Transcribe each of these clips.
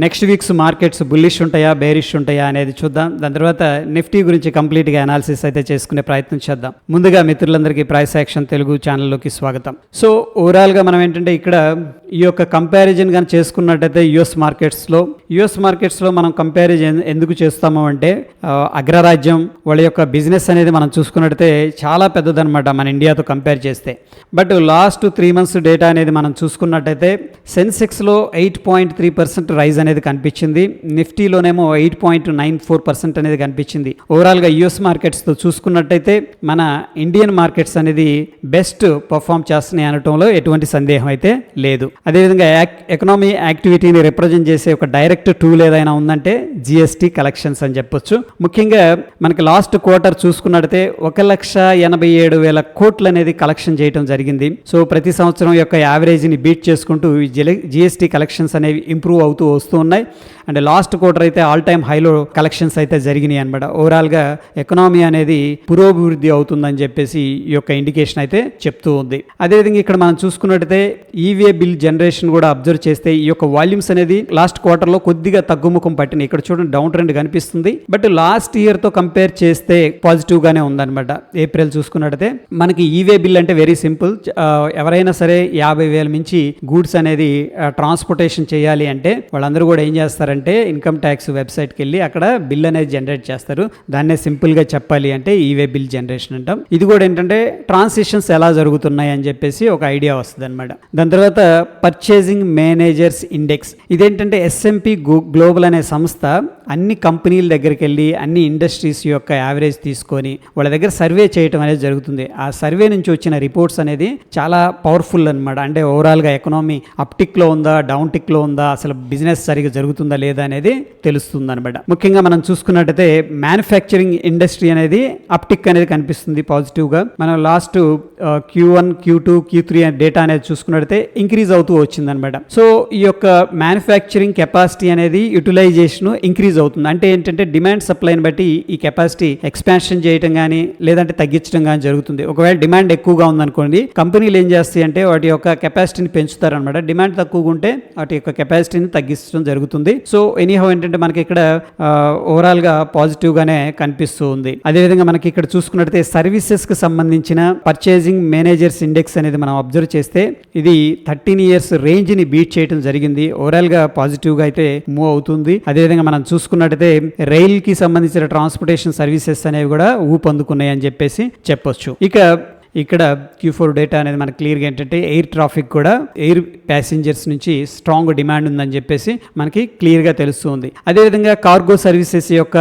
Next weeks markets bullish ఉంటాయా bearish ఉంటాయా అనేది చూద్దాం. దాని తర్వాత నిఫ్టీ గురించి కంప్లీట్గా అనాలిసిస్ అయితే చేసుకునే ప్రయత్నం చేద్దాం. ముందుగా మిత్రులందరికీ ప్రైస్ యాక్షన్ తెలుగు ఛానల్లోకి స్వాగతం. సో ఓవరాల్గా మనం ఏంటంటే ఇక్కడ ఈ యొక్క కంపారిజన్ కానీ చేసుకున్నట్టయితే యుఎస్ మార్కెట్స్లో మనం కంపారిజన్ ఎందుకు చేస్తాము అంటే అగ్రరాజ్యం వాళ్ళ యొక్క బిజినెస్ అనేది మనం చూసుకున్నట్టయితే చాలా పెద్దదన్నమాట మన ఇండియాతో కంపేర్ చేస్తే. బట్ లాస్ట్ 3 months డేటా అనేది మనం చూసుకున్నట్టయితే సెన్సెక్స్లో 8.3% రైజ్ అనేది కనిపించింది, నిఫ్టీలోనేమో 8.94% అనేది కనిపించింది. ఓవరాల్గా యుఎస్ మార్కెట్స్తో చూసుకున్నట్టయితే మన ఇండియన్ మార్కెట్స్ అనేది బెస్ట్ పర్ఫామ్ చేస్తున్నాయి అనటంలో ఎటువంటి సందేహం అయితే లేదు. అదేవిధంగా ఎకనామీ యాక్టివిటీని రిప్రజెంట్ చేసే ఒక డైరెక్ట్ టూల్ ఏదైనా ఉందంటే జిఎస్టీ కలెక్షన్స్ అని చెప్పొచ్చు. ముఖ్యంగా మనకి లాస్ట్ క్వార్టర్ చూసుకున్నట్టయితే 1,87,000 కోట్లు అనేది కలెక్షన్ చేయడం జరిగింది. సో ప్రతి సంవత్సరం యొక్క యావరేజ్ని బీట్ చేసుకుంటూ జిఎస్టీ కలెక్షన్స్ అనేవి ఇంప్రూవ్ అవుతూ వస్తూ ఉన్నాయి. అండ్ లాస్ట్ క్వార్టర్ అయితే ఆల్ టైమ్ హైలో కలెక్షన్స్ అయితే జరిగినాయి అనమాట. ఓవరాల్గా ఎకనామీ అనేది పురోభివృద్ధి అవుతుందని చెప్పేసి ఈ యొక్క ఇండికేషన్ అయితే చెప్తూ ఉంది. అదేవిధంగా ఇక్కడ మనం చూసుకున్నట్టయితే ఈవే బిల్ జనరేషన్ కూడా అబ్జర్వ్ చేస్తే ఈ యొక్క వాల్యూమ్స్ అనేది లాస్ట్ క్వార్టర్లో కొద్దిగా తగ్గుముఖం పట్టినాయి. ఇక్కడ చూడండి డౌన్ ట్రెండ్ కనిపిస్తుంది. బట్ లాస్ట్ ఇయర్తో కంపేర్ చేస్తే పాజిటివ్గానే ఉందన్నమాట. ఏప్రిల్ చూసుకున్నట్టయితే మనకి ఈవే బిల్ అంటే వెరీ సింపుల్. ఎవరైనా సరే 50,000 మించి గూడ్స్ అనేది ట్రాన్స్పోర్టేషన్ చేయాలి అంటే వాళ్ళందరూ కూడా ఏం చేస్తారంటే ఇన్కమ్ ట్యాక్స్ వెబ్సైట్కి వెళ్ళి అక్కడ బిల్ అనేది జనరేట్ చేస్తారు. దాన్నే సింపుల్గా చెప్పాలి అంటే ఈవే బిల్ జనరేషన్ అంటాం. ఇది కూడా ఏంటంటే ట్రాన్సాక్షన్స్ ఎలా జరుగుతున్నాయి అని చెప్పేసి ఒక ఐడియా వస్తుంది అనమాట. దాని తర్వాత పర్చేసింగ్ మేనేజర్స్ ఇండెక్స్, ఇదేంటంటే ఎస్ఎంపి గ్లోబల్ అనే సంస్థ అన్ని కంపెనీల దగ్గరికి వెళ్ళి అన్ని ఇండస్ట్రీస్ యొక్క యావరేజ్ తీసుకొని వాళ్ళ దగ్గర సర్వే చేయటం అనేది జరుగుతుంది. ఆ సర్వే నుంచి వచ్చిన రిపోర్ట్స్ అనేది చాలా పవర్ఫుల్ అనమాట. అంటే ఓవరాల్గా ఎకనామీ అప్టిక్లో ఉందా డౌన్ టిక్లో ఉందా, అసలు బిజినెస్ సరిగా జరుగుతుందా లేదా అనేది తెలుస్తుంది అనమాట. ముఖ్యంగా మనం చూసుకున్నట్టయితే మ్యానుఫ్యాక్చరింగ్ ఇండస్ట్రీ అనేది అప్టిక్ అనేది కనిపిస్తుంది పాజిటివ్గా. మనం last Q1, Q2, Q3 data అనేది చూసుకున్నట్టయితే ఇంక్రీజ్ అవుతూ వచ్చిందనమాట. సో ఈ యొక్క మ్యానుఫ్యాక్చరింగ్ కెపాసిటీ అనేది యూటిలైజేషన్ ఇంక్రీజ్ అవుతుంది. అంటే ఏంటంటే డిమాండ్ సప్లైని బట్టి ఈ కెపాసిటీ ఎక్స్పాన్షన్ చేయటం కానీ లేదంటే తగ్గించడం కానీ జరుగుతుంది. ఒకవేళ డిమాండ్ ఎక్కువగా ఉందనుకోండి కంపెనీలు ఏం చేస్తాయి అంటే వాటి యొక్క కెపాసిటీని పెంచుతారనమాట. డిమాండ్ తక్కువగా ఉంటే వాటి యొక్క కెపాసిటీని తగ్గించడం జరుగుతుంది. సో ఎనీహౌ ఏంటంటే మనకి ఇక్కడ ఓవరాల్గా పాజిటివ్ గానే కనిపిస్తూ ఉంది. అదేవిధంగా మనకి ఇక్కడ చూసుకున్నట్టయితే సర్వీసెస్ కి సంబంధించిన పర్చేసింగ్ మేనేజర్స్ ఇండెక్స్ అనేది మనం అబ్జర్వ్ చేస్తే ఇది 13 years రేంజ్ ని బీట్ చేయడం జరిగింది. ఓవరాల్ గా పాజిటివ్ గా అయితే మూవ్ అవుతుంది. అదేవిధంగా మనం చూసుకున్నట్టయితే రైల్ కి సంబంధించిన ట్రాన్స్పోర్టేషన్ సర్వీసెస్ అనేవి కూడా ఊపందుకున్నాయి అని చెప్పేసి చెప్పొచ్చు. ఇక్కడ Q4 డేటా అనేది మనకు క్లియర్గా ఏంటంటే ఎయిర్ ట్రాఫిక్ కూడా ఎయిర్ ప్యాసింజర్స్ నుంచి స్ట్రాంగ్ డిమాండ్ ఉందని చెప్పేసి మనకి క్లియర్గా తెలుస్తుంది. అదేవిధంగా కార్గో సర్వీసెస్ యొక్క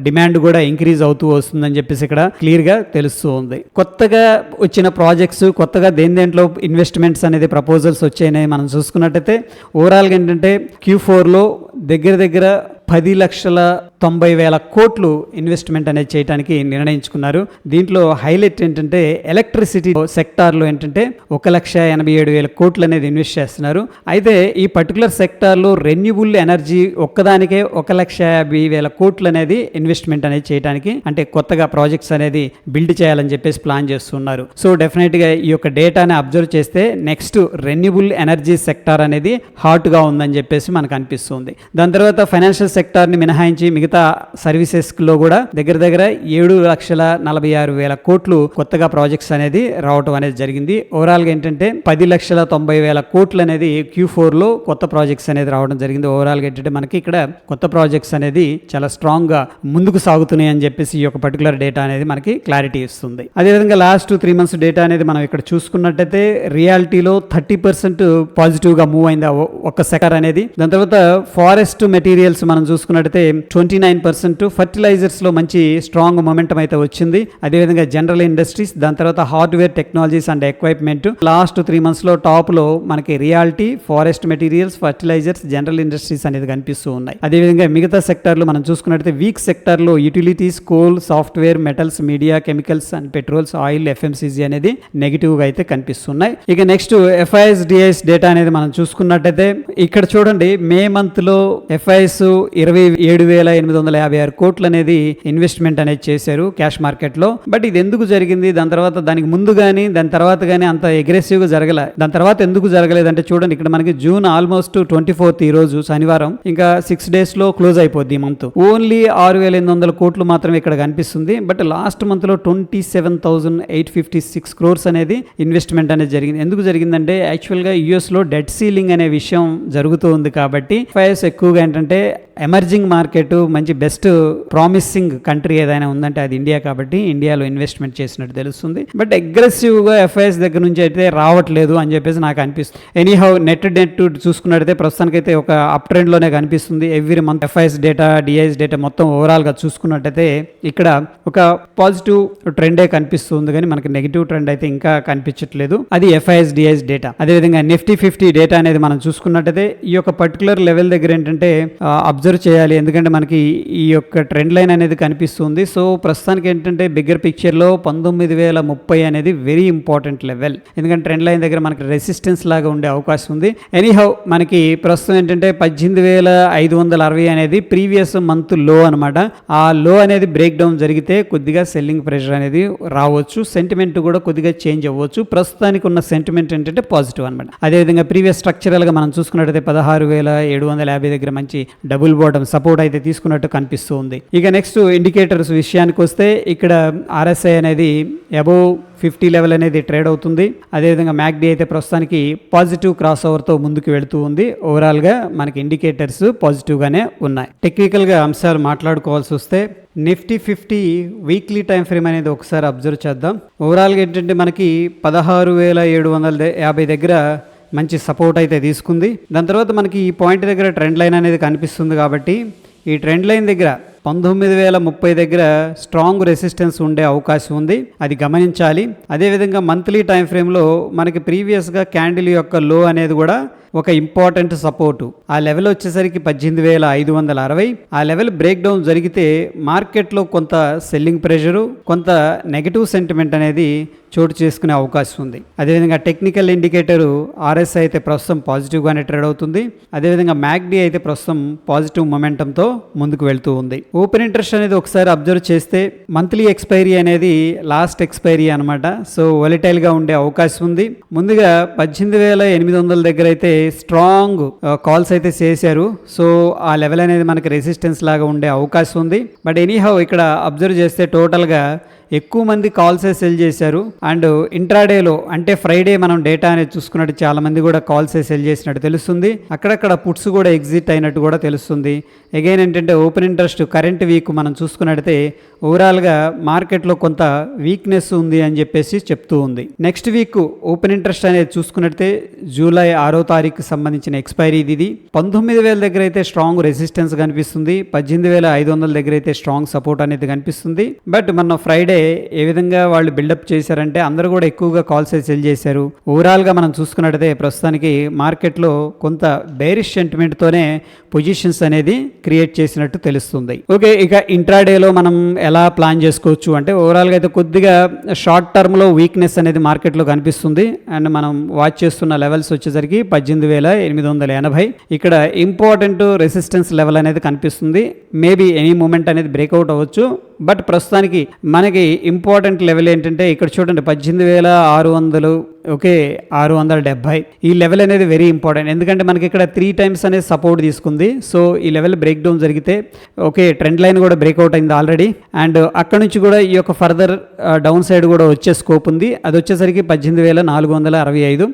డిమాండ్ కూడా ఇంక్రీజ్ అవుతూ వస్తుందని చెప్పేసి ఇక్కడ క్లియర్గా తెలుస్తూ ఉంది. కొత్తగా వచ్చిన ప్రాజెక్ట్స్ కొత్తగా దేంట్లో ఇన్వెస్ట్మెంట్స్ అనేది ప్రపోజల్స్ వచ్చాయని మనం చూసుకున్నట్టయితే ఓవరాల్గా ఏంటంటే Q4లో దగ్గర 10,90,000 కోట్లు ఇన్వెస్ట్మెంట్ అనేది చేయడానికి నిర్ణయించుకున్నారు. దీంట్లో హైలైట్ ఏంటంటే ఎలక్ట్రిసిటీ సెక్టార్లో ఏంటంటే 1,87,000 కోట్లు అనేది ఇన్వెస్ట్ చేస్తున్నారు. అయితే ఈ పర్టికులర్ సెక్టార్లో రెన్యూబుల్ ఎనర్జీ ఒక్కదానికే 1,50,000 కోట్లు అనేది ఇన్వెస్ట్మెంట్ అనేది చేయడానికి అంటే కొత్తగా ప్రాజెక్ట్స్ అనేది బిల్డ్ చేయాలని చెప్పేసి ప్లాన్ చేస్తున్నారు. సో డెఫినెట్గా ఈ యొక్క డేటాని అబ్జర్వ్ చేస్తే నెక్స్ట్ రెన్యూబుల్ ఎనర్జీ సెక్టార్ అనేది హాట్గా ఉందని చెప్పేసి మనకు అనిపిస్తుంది. దాని తర్వాత ఫైనాన్షియల్ సెక్టార్ని మినహాయించి మిగతా సర్వీసెస్లో కూడా దగ్గర 7,46,000 కోట్లు కొత్తగా ప్రాజెక్ట్స్ అనేది రావటం అనేది జరిగింది. ఓవరాల్గా ఏంటంటే 10,90,000 కోట్లు అనేది Q4లో కొత్త ప్రాజెక్ట్స్ అనేది రావడం జరిగింది. ఓవరాల్గా ఏంటంటే మనకి ఇక్కడ కొత్త ప్రాజెక్ట్స్ అనేది చాలా స్ట్రాంగ్గా ముందుకు సాగుతున్నాయి అని చెప్పేసి ఈ యొక్క పర్టికులర్ డేటా అనేది మనకి క్లారిటీ ఇస్తుంది. అదేవిధంగా లాస్ట్ 3 months డేటా అనేది మనం ఇక్కడ చూసుకున్నట్టయితే రియాలిటీలో 30% పాజిటివ్గా మూవ్ అయింది ఒక సెక్టర్ అనేది. దాని తర్వాత ఫారెస్ట్ మెటీరియల్స్ మనం చూసుకున్నట్టయితే 29%, ఫర్టిలైజర్స్ లో మంచి స్ట్రాంగ్ మొమెంటం అయితే వచ్చింది. అదేవిధంగా జనరల్ ఇండస్ట్రీస్, దాని తర్వాత hardware technologies and equipment last 3 months లో టాప్ లో మనకి reality, forest materials, fertilizers, general industries అనేది కనిపిస్తూ ఉన్నాయి. అదేవిధంగా మిగతా సెక్టార్లు మనం చూసుకున్నట్టయితే వీక్ సెక్టార్ లో utilities, coal, software, metals, media, chemicals and petrols, oil, FMCG అనేది నెగిటివ్ గా అయితే కనిపిస్తున్నాయి. ఇక నెక్స్ట్ FIS DIS డేటా అనేది మనం చూసుకున్నట్టయితే ఇక్కడ చూడండి మే మంత్ లో FIS 27,856 కోట్లు అనేది ఇన్వెస్ట్మెంట్ అనేది చేశారు క్యాష్ మార్కెట్లో. బట్ ఇది ఎందుకు జరిగింది, దాని తర్వాత దానికి ముందు కానీ దాని తర్వాత కానీ అంత అగ్రెసివ్గా జరగలే. దాని తర్వాత ఎందుకు జరగలేదంటే చూడండి, ఇక్కడ మనకి జూన్ ఆల్మోస్ట్ 24th ఈ రోజు శనివారం, ఇంకా 6 days లో క్లోజ్ అయిపోద్ది ఈ మంత్. ఓన్లీ 6,800 కోట్లు మాత్రమే ఇక్కడ కనిపిస్తుంది. బట్ లాస్ట్ మంత్ లో 27,856 crores అనేది ఇన్వెస్ట్మెంట్ అనేది జరిగింది. ఎందుకు జరిగిందంటే యాక్చువల్ గా యుఎస్ లో డెట్ సీలింగ్ అనే విషయం జరుగుతూ ఉంది కాబట్టి ఫైర్స్ ఎక్కువగా ఏంటంటే ఎమర్జింగ్ మార్కెట్, మంచి బెస్ట్ ప్రామిసింగ్ కంట్రీ ఏదైనా ఉందంటే అది ఇండియా కాబట్టి ఇండియాలో ఇన్వెస్ట్మెంట్ చేసినట్టు తెలుస్తుంది. బట్ అగ్రెసివ్గా ఎఫ్ఐఎస్ దగ్గర నుంచి అయితే రావట్లేదు అని చెప్పేసి నాకు అనిపిస్తుంది. ఎనీహౌ నెట్ చూసుకున్నట్టయితే ప్రస్తుతానికైతే ఒక అప్ ట్రెండ్లోనే కనిపిస్తుంది. Every month FIS data, DIS data మొత్తం ఓవరాల్గా చూసుకున్నట్టయితే ఇక్కడ ఒక పాజిటివ్ ట్రెండే కనిపిస్తుంది కానీ మనకి నెగిటివ్ ట్రెండ్ అయితే ఇంకా కనిపించట్లేదు. అది ఎఫ్ఐఎస్ డిఐఎస్ డేటా. అదేవిధంగా నిఫ్టీ 50 డేటా అనేది మనం చూసుకున్నట్టయితే ఈ యొక్క పర్టికులర్ లెవెల్ దగ్గర ఏంటంటే అబ్జర్వ్ చేయాలి, ఎందుకంటే మనకి ఈ యొక్క ట్రెండ్ లైన్ అనేది కనిపిస్తుంది. సో ప్రస్తుతానికి ఏంటంటే బిగ్గర్ పిక్చర్లో 19,030 అనేది వెరీ ఇంపార్టెంట్ లెవెల్, ఎందుకంటే ట్రెండ్ లైన్ దగ్గర మనకి రెసిస్టెన్స్ లాగా ఉండే అవకాశం ఉంది. ఎనీహౌ మనకి ప్రస్తుతం ఏంటంటే 18,560 అనేది ప్రీవియస్ మంత్ లో అనమాట. ఆ లో అనేది బ్రేక్ డౌన్ జరిగితే కొద్దిగా సెల్లింగ్ ప్రెషర్ అనేది రావచ్చు, సెంటిమెంట్ కూడా కొద్దిగా చేంజ్ అవ్వచ్చు. ప్రస్తుతానికి ఉన్న సెంటిమెంట్ ఏంటంటే పాజిటివ్ అనమాట. అదేవిధంగా ప్రీవియస్ స్ట్రక్చరల్ గా మనం చూసుకున్నట్టయితే 16,750 దగ్గర మంచి డబుల్ బాటమ్ సపోర్ట్ అయితే తీసుకున్నట్టు కనిపిస్తూ ఉంది. ఇక నెక్స్ట్ ఇండికేటర్స్ విషయానికి వస్తే ఇక్కడ ఆర్ఎస్ఐ అనేది అబోవ్ 50 లెవెల్ అనేది ట్రేడ్ అవుతుంది. అదేవిధంగా మ్యాక్డీ అయితే ప్రస్తుతానికి పాజిటివ్ క్రాస్ ఓవర్తో ముందుకు వెళుతూ ఉంది. ఓవరాల్గా మనకి ఇండికేటర్స్ పాజిటివ్గానే ఉన్నాయి. టెక్నికల్గా అంశాలు మాట్లాడుకోవాల్సి వస్తే నిఫ్టీ 50 వీక్లీ టైం ఫ్రేమ్ అనేది ఒకసారి అబ్జర్వ్ చేద్దాం. ఓవరాల్గా ఏంటంటే మనకి 16,750 దగ్గర మంచి సపోర్ట్ అయితే తీసుకుంది. దాని తర్వాత మనకి ఈ పాయింట్ దగ్గర ట్రెండ్ లైన్ అనేది కనిపిస్తుంది కాబట్టి ఈ ట్రెండ్ లైన్ దగ్గర 19,030 దగ్గర స్ట్రాంగ్ రెసిస్టెన్స్ ఉండే అవకాశం ఉంది, అది గమనించాలి. అదేవిధంగా మంత్లీ టైం ఫ్రేమ్లో మనకి ప్రీవియస్గా క్యాండిల్ యొక్క లో అనేది కూడా ఒక ఇంపార్టెంట్ సపోర్టు. ఆ లెవెల్ వచ్చేసరికి 18,560. ఆ లెవెల్ బ్రేక్ డౌన్ జరిగితే మార్కెట్లో కొంత సెల్లింగ్ ప్రెషరు, కొంత నెగటివ్ సెంటిమెంట్ అనేది చోటు చేసుకునే అవకాశం ఉంది. అదేవిధంగా టెక్నికల్ ఇండికేటరు ఆర్ఎస్ఐ అయితే ప్రస్తుతం పాజిటివ్గానే ట్రేడ్ అవుతుంది. అదేవిధంగా మ్యాక్డీ అయితే ప్రస్తుతం పాజిటివ్ మొమెంటంతో ముందుకు వెళ్తూ ఉంది. ఓపెన్ ఇంట్రెస్ట్ అనేది ఒకసారి అబ్జర్వ్ చేస్తే మంత్లీ ఎక్స్పైరీ అనేది లాస్ట్ ఎక్స్పైరీ అనమాట. సో వొలటైల్గా ఉండే అవకాశం ఉంది. ముందుగా 18,800 దగ్గర అయితే స్ట్రాంగ్ కాల్స్ అయితే చేశారు. సో ఆ లెవెల్ అనేది మనకి రెసిస్టెన్స్ లాగా ఉండే అవకాశం ఉంది. బట్ ఎనీహౌ ఇక్కడ అబ్జర్వ్ చేస్తే టోటల్గా ఎక్కువ మంది కాల్సే సెల్ చేశారు. అండ్ ఇంట్రాడేలో అంటే ఫ్రైడే మనం డేటా అనేది చూసుకున్నట్టు చాలా మంది కూడా కాల్సే సెల్ చేసినట్టు తెలుస్తుంది. అక్కడక్కడ పుట్స్ కూడా ఎగ్జిట్ అయినట్టు కూడా తెలుస్తుంది. అగైన్ ఏంటంటే ఓపెన్ ఇంట్రెస్ట్ కరెంట్ వీక్ మనం చూసుకున్నట్టయితే ఓవరాల్గా మార్కెట్లో కొంత వీక్నెస్ ఉంది అని చెప్పేసి చెప్తూ ఉంది. నెక్స్ట్ వీక్ ఓపెన్ ఇంట్రెస్ట్ అనేది చూసుకున్నట్టయితే జూలై 6వ తారీఖుకి సంబంధించిన ఎక్స్పైరీ ఇది. 19,000 దగ్గర అయితే స్ట్రాంగ్ రెసిస్టెన్స్ కనిపిస్తుంది. 18,500 దగ్గర అయితే స్ట్రాంగ్ సపోర్ట్ అనేది కనిపిస్తుంది. బట్ మన ఫ్రైడే ఏ విధంగా వాళ్ళు బిల్డప్ చేశారంటే అందరూ కూడా ఎక్కువగా కాల్స్ సెల్ చేశారు. ఓవరాల్గా మనం చూసుకున్నట్టయితే ప్రస్తుతానికి మార్కెట్లో కొంత బేరిష్ సెంటిమెంట్తోనే పొజిషన్స్ అనేది క్రియేట్ చేసినట్టు తెలుస్తుంది. ఓకే, ఇక ఇంట్రాడేలో మనం ఎలా ప్లాన్ చేసుకోవచ్చు అంటే ఓవరాల్గా అయితే కొద్దిగా షార్ట్ టర్మ్లో వీక్నెస్ అనేది మార్కెట్లో కనిపిస్తుంది. అండ్ మనం వాచ్ చేస్తున్న లెవెల్స్ వచ్చేసరికి 18,880 ఇక్కడ ఇంపార్టెంట్ రెసిస్టెన్స్ లెవెల్ అనేది కనిపిస్తుంది. మేబీ ఎనీ మూమెంట్ అనేది బ్రేక్అవుట్ అవ్వచ్చు. బట్ ప్రస్తుతానికి మనకి ఇంపార్టెంట్ లెవెల్ ఏంటంటే ఇక్కడ చూడండి 18,600, ఓకే 670 ఈ లెవెల్ అనేది వెరీ ఇంపార్టెంట్. ఎందుకంటే మనకి ఇక్కడ 3 times అనేది సపోర్ట్ తీసుకుంది. సో ఈ లెవెల్ బ్రేక్ డౌన్ జరిగితే ఓకే ట్రెండ్ లైన్ కూడా బ్రేక్అవుట్ అయింది ఆల్రెడీ. అండ్ అక్కడ నుంచి కూడా ఈ యొక్క ఫర్దర్ డౌన్ సైడ్ కూడా వచ్చే స్కోప్ ఉంది. అది వచ్చేసరికి 18,465.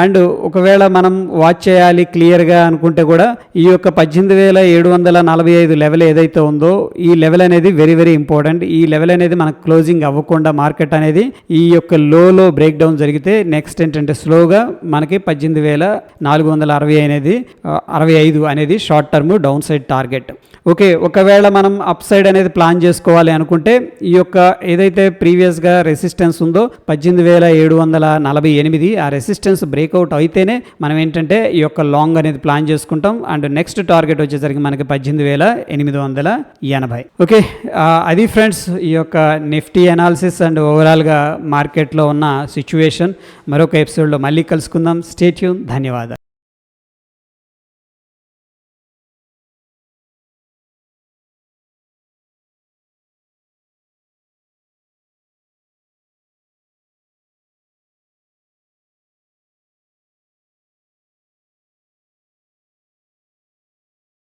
అండ్ ఒకవేళ మనం వాచ్ చేయాలి క్లియర్గా అనుకుంటే కూడా ఈ యొక్క 18,745 లెవెల్ ఏదైతే ఉందో ఈ లెవెల్ అనేది వెరీ వెరీ ఇంపార్టెంట్. ఈ లెవెల్ అనేది మనకు క్లోజింగ్ అవ్వకుండా మార్కెట్ అనేది ఈ యొక్క లోలో బ్రేక్ డౌన్ జరిగితే నెక్స్ట్ ఏంటంటే స్లోగా మనకి 18,465 అనేది short term down side target. Okay, ఒకవేళ మనం అప్ సైడ్ అనేది ప్లాన్ చేసుకోవాలి అనుకుంటే ఈ యొక్క ఏదైతే ప్రీవియస్గా రెసిస్టెన్స్ ఉందో 18,748 ఆ రెసిస్టెన్స్ బ్రేక్అవుట్ అయితేనే మనం ఏంటంటే ఈ యొక్క లాంగ్ అనేది ప్లాన్ చేసుకుంటాం. అండ్ నెక్స్ట్ టార్గెట్ వచ్చేసరికి మనకి 18,880. ఓకే, అది ఫ్రెండ్స్ ఈ యొక్క నిఫ్టీ అనాలిసిస్ అండ్ ఓవరాల్గా మార్కెట్లో ఉన్న సిచ్యువేషన్. మరొక ఎపిసోడ్లో మళ్ళీ కలుసుకుందాం. Stay tune. ధన్యవాదాలు.